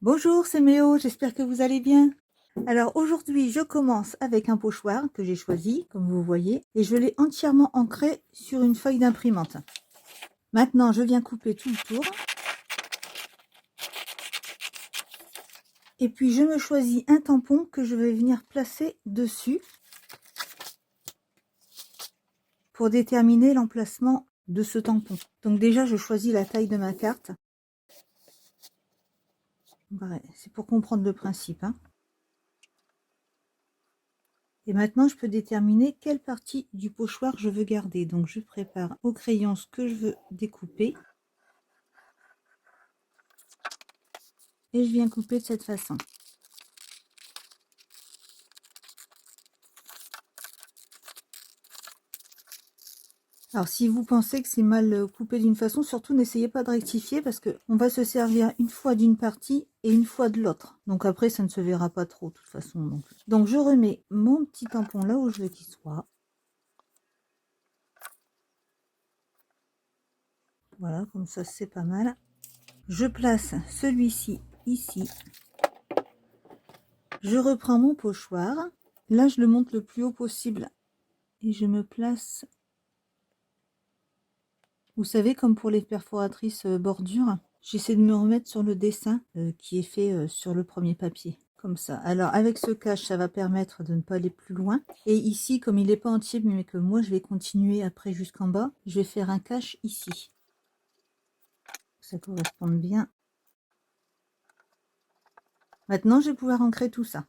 Bonjour, c'est Méo, j'espère que vous allez bien. Alors aujourd'hui, je commence avec un pochoir que j'ai choisi, comme vous voyez, et je l'ai entièrement ancré sur une feuille d'imprimante. Maintenant, je viens couper tout le tour. Et puis, je me choisis un tampon que je vais venir placer dessus pour déterminer l'emplacement de ce tampon. Donc déjà, je choisis la taille de ma carte. Ouais, c'est pour comprendre le principe, hein. Et maintenant, je peux déterminer quelle partie du pochoir je veux garder. Donc, je prépare au crayon ce que je veux découper. Et je viens couper de cette façon. Alors, si vous pensez que c'est mal coupé d'une façon, surtout n'essayez pas de rectifier parce qu'on va se servir une fois d'une partie et une fois de l'autre. Donc après, ça ne se verra pas trop de toute façon non plus. Donc, je remets mon petit tampon là où je veux qu'il soit. Voilà, comme ça, c'est pas mal. Je place celui-ci ici. Je reprends mon pochoir. Là, je le monte le plus haut possible. Et je me place, vous savez, comme pour les perforatrices bordure, j'essaie de me remettre sur le dessin qui est fait sur le premier papier. Comme ça. Alors, avec ce cache, ça va permettre de ne pas aller plus loin. Et ici, comme il n'est pas entier, mais que moi, je vais continuer après jusqu'en bas, je vais faire un cache ici. Ça corresponde bien. Maintenant, je vais pouvoir ancrer tout ça.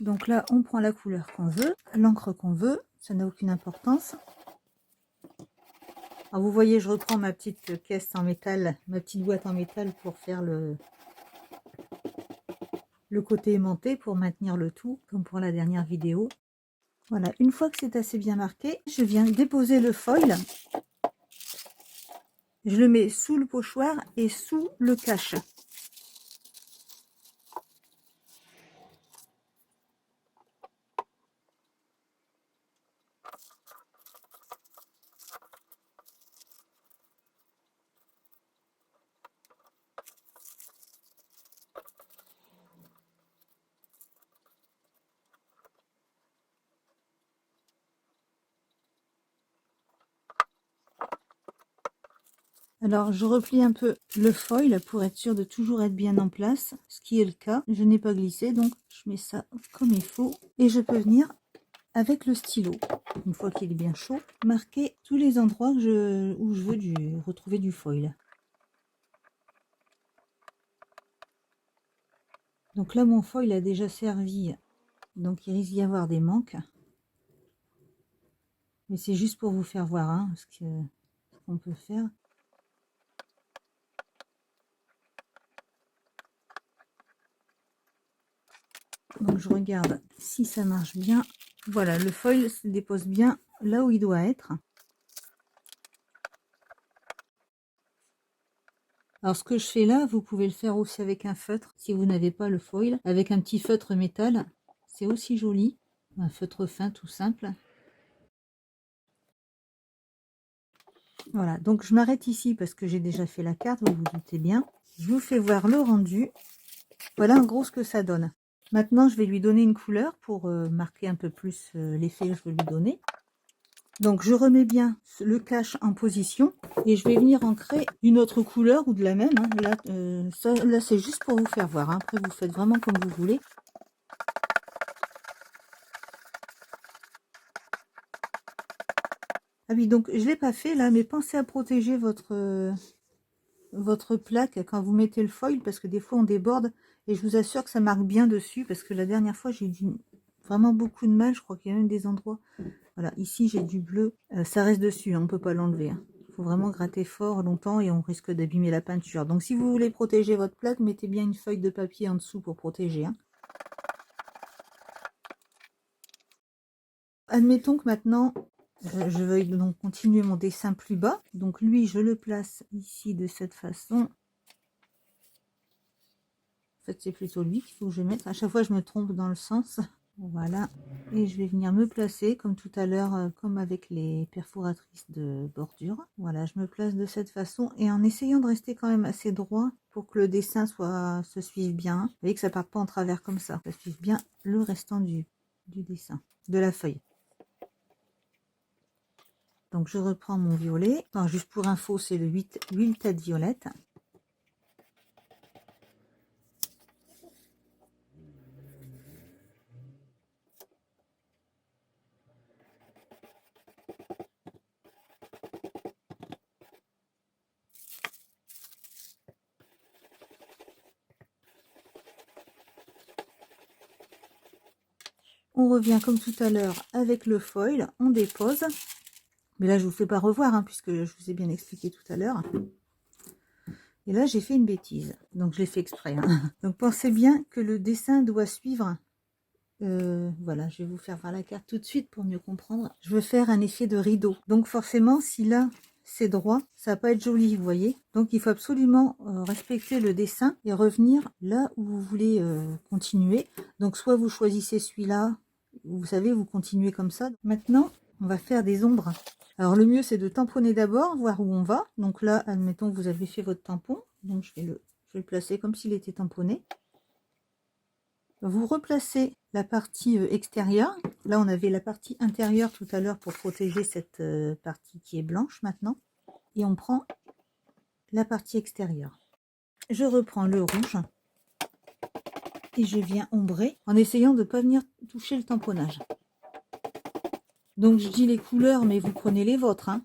Donc là, on prend la couleur qu'on veut, l'encre qu'on veut, ça n'a aucune importance. Alors vous voyez, je reprends ma petite caisse en métal, ma petite boîte en métal pour faire le côté aimanté, pour maintenir le tout, comme pour la dernière vidéo. Voilà, une fois que c'est assez bien marqué, je viens déposer le foil. Je le mets sous le pochoir et sous le cache. Alors, je replie un peu le foil pour être sûr de toujours être bien en place, ce qui est le cas. Je n'ai pas glissé, donc je mets ça comme il faut. Et je peux venir, avec le stylo, une fois qu'il est bien chaud, marquer tous les endroits où je veux retrouver du foil. Donc là, mon foil a déjà servi, donc il risque d'y avoir des manques. Mais c'est juste pour vous faire voir hein, ce qu'on peut faire. Donc je regarde si ça marche bien. Voilà, le foil se dépose bien là où il doit être. Alors ce que je fais là, vous pouvez le faire aussi avec un feutre si vous n'avez pas le foil. Avec un petit feutre métal, c'est aussi joli. Un feutre fin tout simple. Voilà, donc je m'arrête ici parce que j'ai déjà fait la carte, vous vous doutez bien. Je vous fais voir le rendu. Voilà en gros ce que ça donne. Maintenant, je vais lui donner une couleur pour marquer un peu plus l'effet que je veux lui donner. Donc, je remets bien le cache en position et je vais venir ancrer une autre couleur ou de la même. Hein. Là, c'est juste pour vous faire voir. Hein. Après, vous faites vraiment comme vous voulez. Ah oui, donc je ne l'ai pas fait là, mais pensez à protéger votre plaque quand vous mettez le foil parce que des fois on déborde et je vous assure que ça marque bien dessus parce que la dernière fois j'ai eu vraiment beaucoup de mal. Je crois qu'il y a même des endroits. Voilà, ici j'ai du bleu, ça reste dessus, hein, on ne peut pas l'enlever. Hein. Il faut vraiment gratter fort longtemps et on risque d'abîmer la peinture. Donc si vous voulez protéger votre plaque, mettez bien une feuille de papier en dessous pour protéger. Hein. Admettons que maintenant, je veuille donc continuer mon dessin plus bas. Donc lui, je le place ici de cette façon. En fait, c'est plutôt lui qu'il faut que je mette. À chaque fois, je me trompe dans le sens. Voilà. Et je vais venir me placer comme tout à l'heure, comme avec les perforatrices de bordure. Voilà, je me place de cette façon et en essayant de rester quand même assez droit pour que le dessin se suive bien. Vous voyez que ça parte pas en travers comme ça suive bien le restant du dessin, de la feuille. Donc je reprends mon violet. Enfin, juste pour info, c'est le 8 têtes violettes. On revient comme tout à l'heure avec le foil, on dépose. Mais là, je vous fais pas revoir, hein, puisque je vous ai bien expliqué tout à l'heure. Et là, j'ai fait une bêtise. Donc, je l'ai fait exprès. Hein. Donc, pensez bien que le dessin doit suivre. Voilà, je vais vous faire voir la carte tout de suite pour mieux comprendre. Je veux faire un effet de rideau. Donc, forcément, si là, c'est droit, ça va pas être joli, vous voyez. Donc, il faut absolument respecter le dessin et revenir là où vous voulez continuer. Donc, soit vous choisissez celui-là, vous savez, vous continuez comme ça. Maintenant, on va faire des ombres. Alors le mieux c'est de tamponner d'abord, voir où on va. Donc là, admettons que vous avez fait votre tampon. Donc je vais le placer comme s'il était tamponné. Vous replacez la partie extérieure. Là on avait la partie intérieure tout à l'heure pour protéger cette partie qui est blanche maintenant. Et on prend la partie extérieure. Je reprends le rouge. Et je viens ombrer en essayant de ne pas venir toucher le tamponnage. Donc je dis les couleurs mais vous prenez les vôtres. Hein.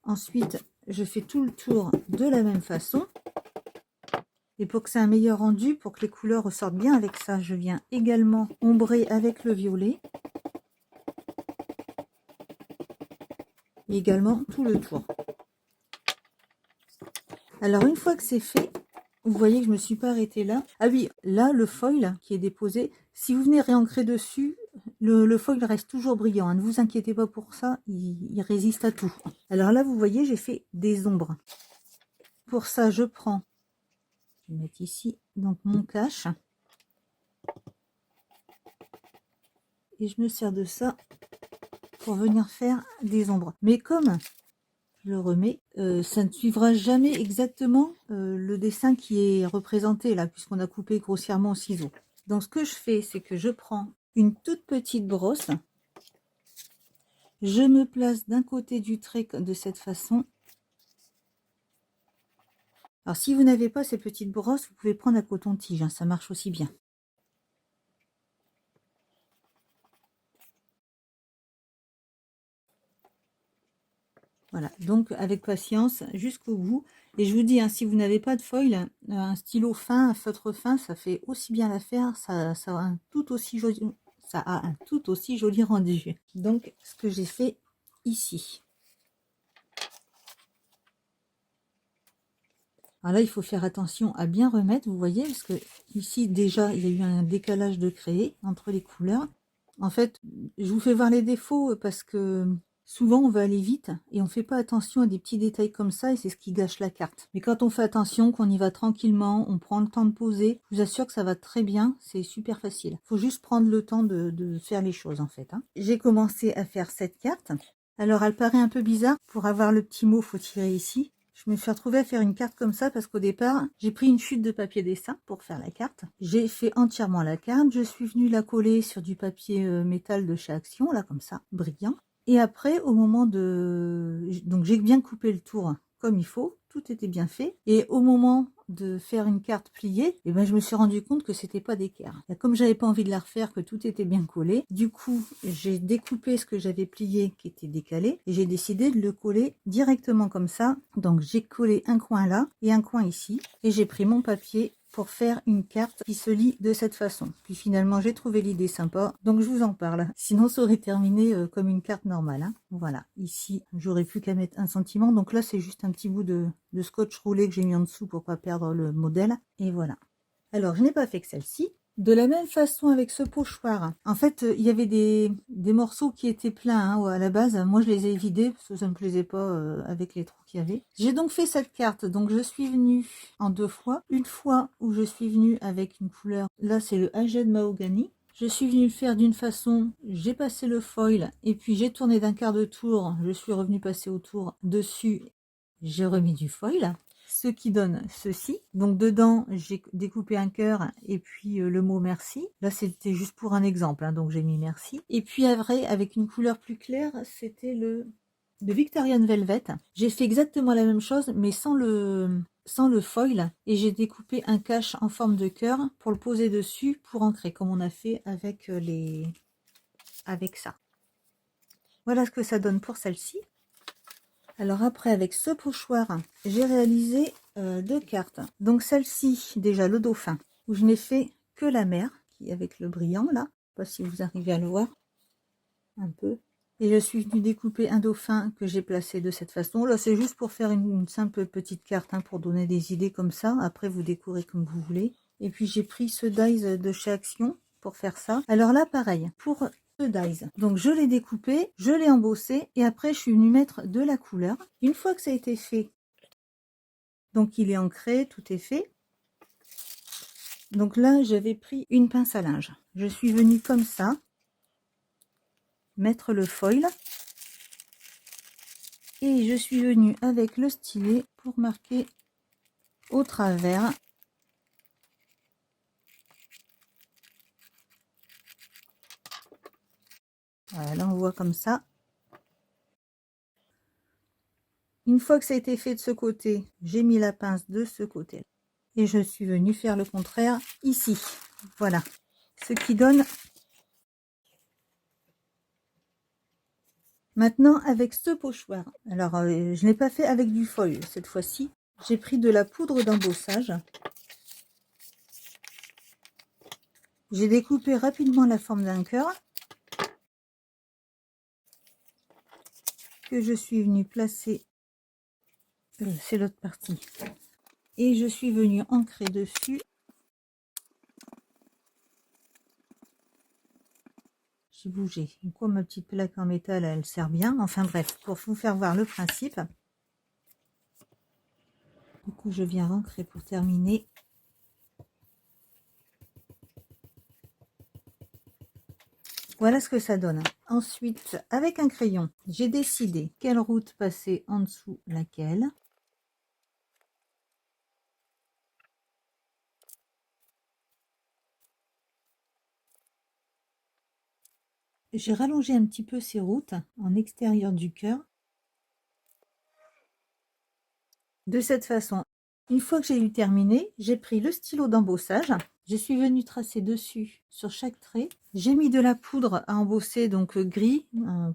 Ensuite, je fais tout le tour de la même façon. Et pour que c'est un meilleur rendu, pour que les couleurs ressortent bien avec ça, je viens également ombrer avec le violet. Et également tout le tour. Alors une fois que c'est fait, vous voyez que je ne me suis pas arrêtée là. Ah oui, là le foil qui est déposé, si vous venez réancrer dessus, le foil reste toujours brillant. Hein. Ne vous inquiétez pas pour ça, il résiste à tout. Alors là, vous voyez, j'ai fait des ombres. Pour ça, je prends, je vais mettre ici, donc mon cache. Et je me sers de ça pour venir faire des ombres. Mais comme je le remets, ça ne suivra jamais exactement le dessin qui est représenté là, puisqu'on a coupé grossièrement au ciseau. Donc ce que je fais, c'est que je prends une toute petite brosse, je me place d'un côté du trait de cette façon. Alors si vous n'avez pas ces petites brosses, vous pouvez prendre un coton-tige, hein, ça marche aussi bien. Voilà, donc avec patience jusqu'au bout. Et je vous dis, hein, si vous n'avez pas de foil, un stylo fin, un feutre fin, ça fait aussi bien l'affaire, ça a un tout aussi joli rendu. Donc, ce que j'ai fait ici. Alors là, il faut faire attention à bien remettre, vous voyez, parce que ici, déjà, il y a eu un décalage de créé entre les couleurs. En fait, je vous fais voir les défauts parce que souvent, on va aller vite et on fait pas attention à des petits détails comme ça et c'est ce qui gâche la carte. Mais quand on fait attention, qu'on y va tranquillement, on prend le temps de poser, je vous assure que ça va très bien, c'est super facile. Faut juste prendre le temps de faire les choses en fait. Hein. J'ai commencé à faire cette carte. Alors, elle paraît un peu bizarre. Pour avoir le petit mot, faut tirer ici. Je me suis retrouvée à faire une carte comme ça parce qu'au départ, j'ai pris une chute de papier dessin pour faire la carte. J'ai fait entièrement la carte. Je suis venue la coller sur du papier métal de chez Action, là, comme ça, brillant. Et après, au moment de... Donc, j'ai bien coupé le tour comme il faut. Tout était bien fait. Et au moment de faire une carte pliée, et ben, je me suis rendu compte que c'était pas d'équerre. Comme j'avais pas envie de la refaire, que tout était bien collé, du coup, j'ai découpé ce que j'avais plié qui était décalé et j'ai décidé de le coller directement comme ça. Donc, j'ai collé un coin là et un coin ici et j'ai pris mon papier pour faire une carte qui se lit de cette façon. Puis finalement, j'ai trouvé l'idée sympa, donc je vous en parle. Sinon, ça aurait terminé comme une carte normale. Hein. Voilà, ici, j'aurais plus qu'à mettre un sentiment. Donc là, c'est juste un petit bout de scotch roulé que j'ai mis en dessous pour pas perdre le modèle. Et voilà. Alors, je n'ai pas fait que celle-ci. De la même façon avec ce pochoir. En fait, il y avait des morceaux qui étaient pleins hein, à la base. Moi, je les ai vidés parce que ça ne me plaisait pas avec les trous qu'il y avait. J'ai donc fait cette carte. Donc, je suis venue en 2 fois. Une fois où je suis venue avec une couleur. Là, c'est le Aged Mahogany. Je suis venue le faire d'une façon. J'ai passé le foil et puis j'ai tourné d'un quart de tour. Je suis revenue passer au tour dessus. J'ai remis du foil. Ce qui donne ceci. Donc dedans, j'ai découpé un cœur et puis le mot merci. Là, c'était juste pour un exemple, hein, donc j'ai mis merci. Et puis après, avec une couleur plus claire, c'était le de Victorian Velvet. J'ai fait exactement la même chose, mais sans le foil. Et j'ai découpé un cache en forme de cœur pour le poser dessus pour ancrer, comme on a fait avec avec ça. Voilà ce que ça donne pour celle-ci. Alors après, avec ce pochoir, j'ai réalisé 2 cartes. Donc celle-ci, déjà le dauphin, où je n'ai fait que la mer, qui est avec le brillant là. Je ne sais pas si vous arrivez à le voir un peu. Et je suis venue découper un dauphin que j'ai placé de cette façon. Là, c'est juste pour faire une simple petite carte, hein, pour donner des idées comme ça. Après, vous décorez comme vous voulez. Et puis, j'ai pris ce dies de chez Action pour faire ça. Alors là, pareil, pour ce dies. Donc, je l'ai découpé, je l'ai embossé. Et après, je suis venue mettre de la couleur. Une fois que ça a été fait, donc il est ancré, tout est fait. Donc là, j'avais pris une pince à linge. Je suis venue comme ça, mettre le foil. Et je suis venue avec le stylet pour marquer au travers. Voilà, là on voit comme ça. Une fois que ça a été fait de ce côté, j'ai mis la pince de ce côté. Et je suis venue faire le contraire ici. Voilà. Ce qui donne... Maintenant, avec ce pochoir. Alors, je ne l'ai pas fait avec du foil cette fois-ci. J'ai pris de la poudre d'embossage. J'ai découpé rapidement la forme d'un cœur. Que je suis venue placer... c'est l'autre partie. Et je suis venue ancrer dessus. J'ai bougé. Quoi, ma petite plaque en métal, elle sert bien. Enfin bref, pour vous faire voir le principe. Du coup, je viens ancrer pour terminer. Voilà ce que ça donne. Ensuite, avec un crayon, j'ai décidé quelle route passer en dessous laquelle. J'ai rallongé un petit peu ces routes en extérieur du cœur. De cette façon, une fois que j'ai eu terminé, j'ai pris le stylo d'embossage. Je suis venue tracer dessus sur chaque trait. J'ai mis de la poudre à embosser, donc gris,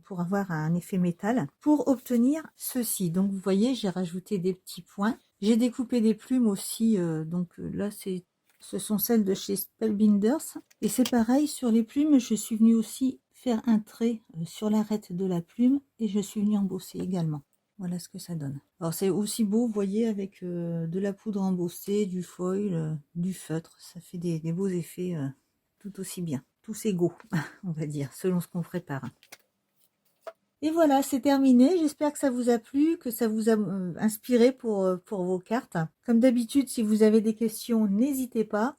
pour avoir un effet métal, pour obtenir ceci. Donc vous voyez, j'ai rajouté des petits points. J'ai découpé des plumes aussi, donc là ce sont celles de chez Spellbinders. Et c'est pareil, sur les plumes, je suis venue aussi faire un trait sur l'arête de la plume et je suis venue embosser également. Voilà ce que ça donne. Alors c'est aussi beau, vous voyez, avec de la poudre embossée, du foil, du feutre. Ça fait des beaux effets tout aussi bien. Tous égaux, on va dire, selon ce qu'on prépare. Et voilà, c'est terminé. J'espère que ça vous a plu, que ça vous a inspiré pour vos cartes. Comme d'habitude, si vous avez des questions, n'hésitez pas.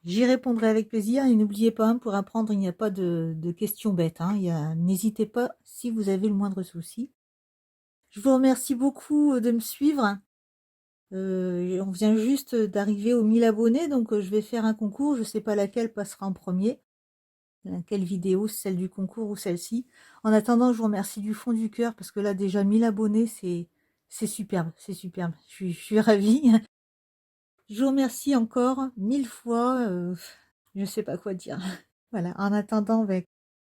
J'y répondrai avec plaisir. Et n'oubliez pas, pour apprendre, il n'y a pas de questions bêtes. Hein. N'hésitez pas si vous avez le moindre souci. Je vous remercie beaucoup de me suivre. On vient juste d'arriver aux 1000 abonnés, donc je vais faire un concours. Je ne sais pas laquelle passera en premier. Quelle vidéo, celle du concours ou celle-ci. En attendant, je vous remercie du fond du cœur parce que là, déjà 1000 abonnés, c'est superbe. C'est superbe. Je suis ravie. Je vous remercie encore 1000 fois. Je ne sais pas quoi dire. Voilà. En attendant,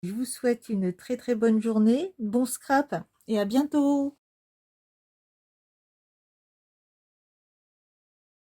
je vous souhaite une très très bonne journée. Bon scrap et à bientôt.